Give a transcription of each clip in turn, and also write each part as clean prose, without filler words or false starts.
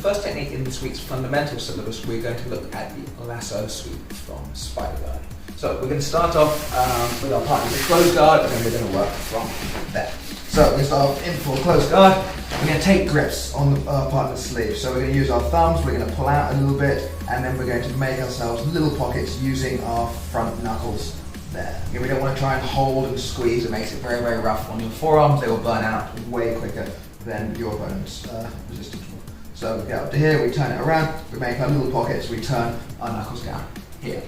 first technique in this week's fundamental syllabus, we're going to look at the lasso sweep from spider guard. So we're going to start off with our partner in the closed guard, and then we're going to work from there. So we're going to start off in full closed guard. We're going to take grips on the partner's sleeve. So we're going to use our thumbs, we're going to pull out a little bit, and then we're going to make ourselves little pockets using our front knuckles there. Again, we don't want to try and hold and squeeze. It makes it very, very rough on your forearms. They will burn out way quicker than your opponent's resistance will. So we get up to here, we turn it around, we make our little pockets, we turn our knuckles down here.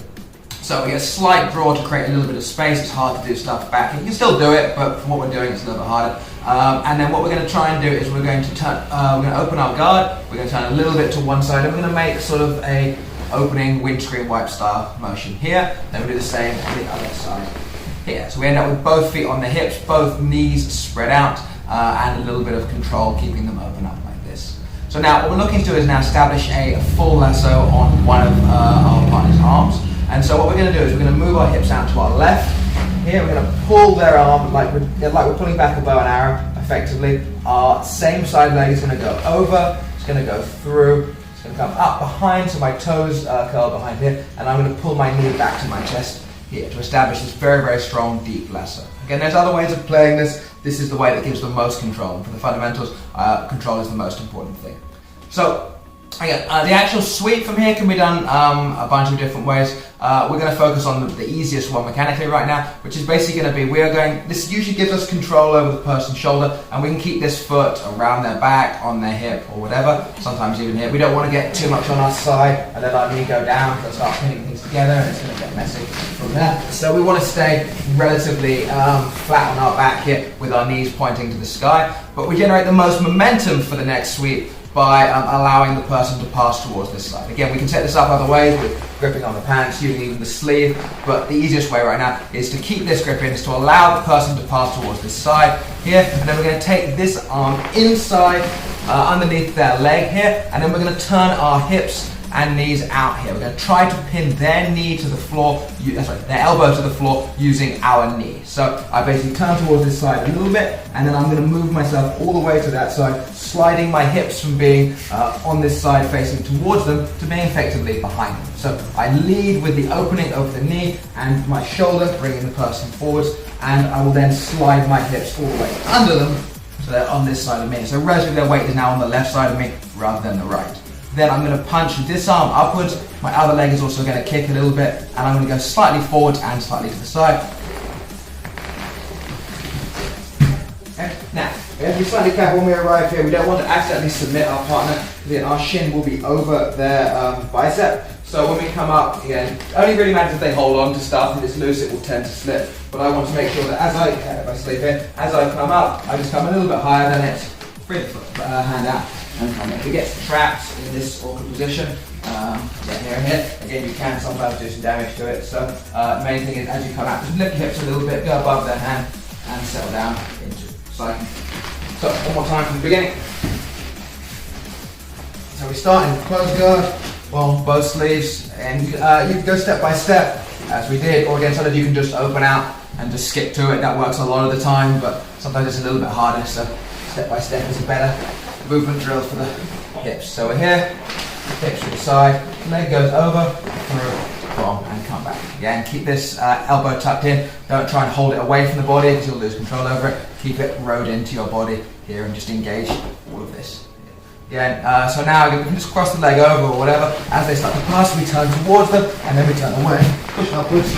So we get a slight draw to create a little bit of space. It's hard to do stuff back. You can still do it, but from what we're doing, it's a little bit harder. And then what we're going to try and do is we're going to turn, we're going to open our guard. We're going to turn a little bit to one side, and we're going to make sort of a opening windscreen wipe style motion here. Then we do the same on the other side here. So we end up with both feet on the hips, both knees spread out, and a little bit of control, keeping them open up like this. So now what we're looking to do is now establish a full lasso on one of our partner's arms. And so what we're going to do is we're going to move our hips out to our left. Here we're going to pull their arm like we're pulling back a bow and arrow effectively. Our same side leg is going to go over, it's going to go through, it's going to come up behind, so my toes curl behind here, and I'm going to pull my knee back to my chest here to establish this very, very strong, deep lasso. Again, there's other ways of playing this. This is the way that gives the most control. And for the fundamentals, control is the most important thing. So, again, the actual sweep from here can be done a bunch of different ways. We're going to focus on the easiest one mechanically right now, which is basically going to be, this usually gives us control over the person's shoulder, and we can keep this foot around their back, on their hip, or whatever, sometimes even here. We don't want to get too much on our side and let our knee go down, because start pinning things together and it's going to get messy from there. So we want to stay relatively flat on our back here with our knees pointing to the sky, but we generate the most momentum for the next sweep by allowing the person to pass towards this side. Again, we can set this up other ways with gripping on the pants, using even the sleeve, but the easiest way right now is to keep this grip in, is to allow the person to pass towards this side here, and then we're going to take this arm inside, underneath their leg here, and then we're going to turn our hips and knees out here. We're going to try to pin their knee to the floor, their elbow to the floor using our knee. So I basically turn towards this side a little bit, and then I'm going to move myself all the way to that side, sliding my hips from being on this side facing towards them to being effectively behind them. So I lead with the opening of the knee and my shoulder, bringing the person forwards, and I will then slide my hips all the way under them so they're on this side of me. So relatively their weight is now on the left side of me rather than the right. Then I'm going to punch this arm upwards, my other leg is also going to kick a little bit, and I'm going to go slightly forward and slightly to the side. Okay. Now, we have to be slightly careful when we arrive here. We don't want to accidentally submit our partner, then our shin will be over their bicep. So when we come up, again, it only really matters if they hold on to stuff. If it's loose, it will tend to slip. But I want to make sure that as I come up, I just come a little bit higher than it, free the hand out. And if it gets trapped in this awkward position, here and here, again, you can sometimes do some damage to it. So the main thing is, as you come out, just lift your hips a little bit, go above their hand, and settle down into cycling. So one more time from the beginning. So we start in closed guard, on both sleeves, and you can go step by step, as we did, or again, sometimes you can just open out and just skip to it. That works a lot of the time, but sometimes it's a little bit harder, so step by step is a better movement drill for the hips. So we're here, hips to the side, leg goes over, through, from, and come back. Again, keep this elbow tucked in. Don't try and hold it away from the body because you'll lose control over it. Keep it rode into your body here and just engage all of this. Again, so now we can just cross the leg over or whatever. As they start to pass, we turn towards them, and then we turn away, push upwards,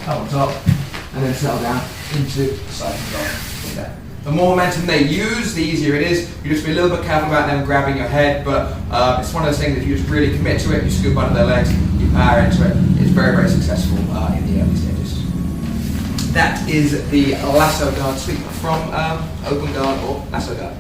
come on top, and then settle down into the side control from there. The more momentum they use, the easier it is. You just be a little bit careful about them grabbing your head, but it's one of those things that if you just really commit to it, you scoop under their legs, you power into it, it's very, very successful in the early stages. That is the lasso guard sweep from open guard or lasso guard.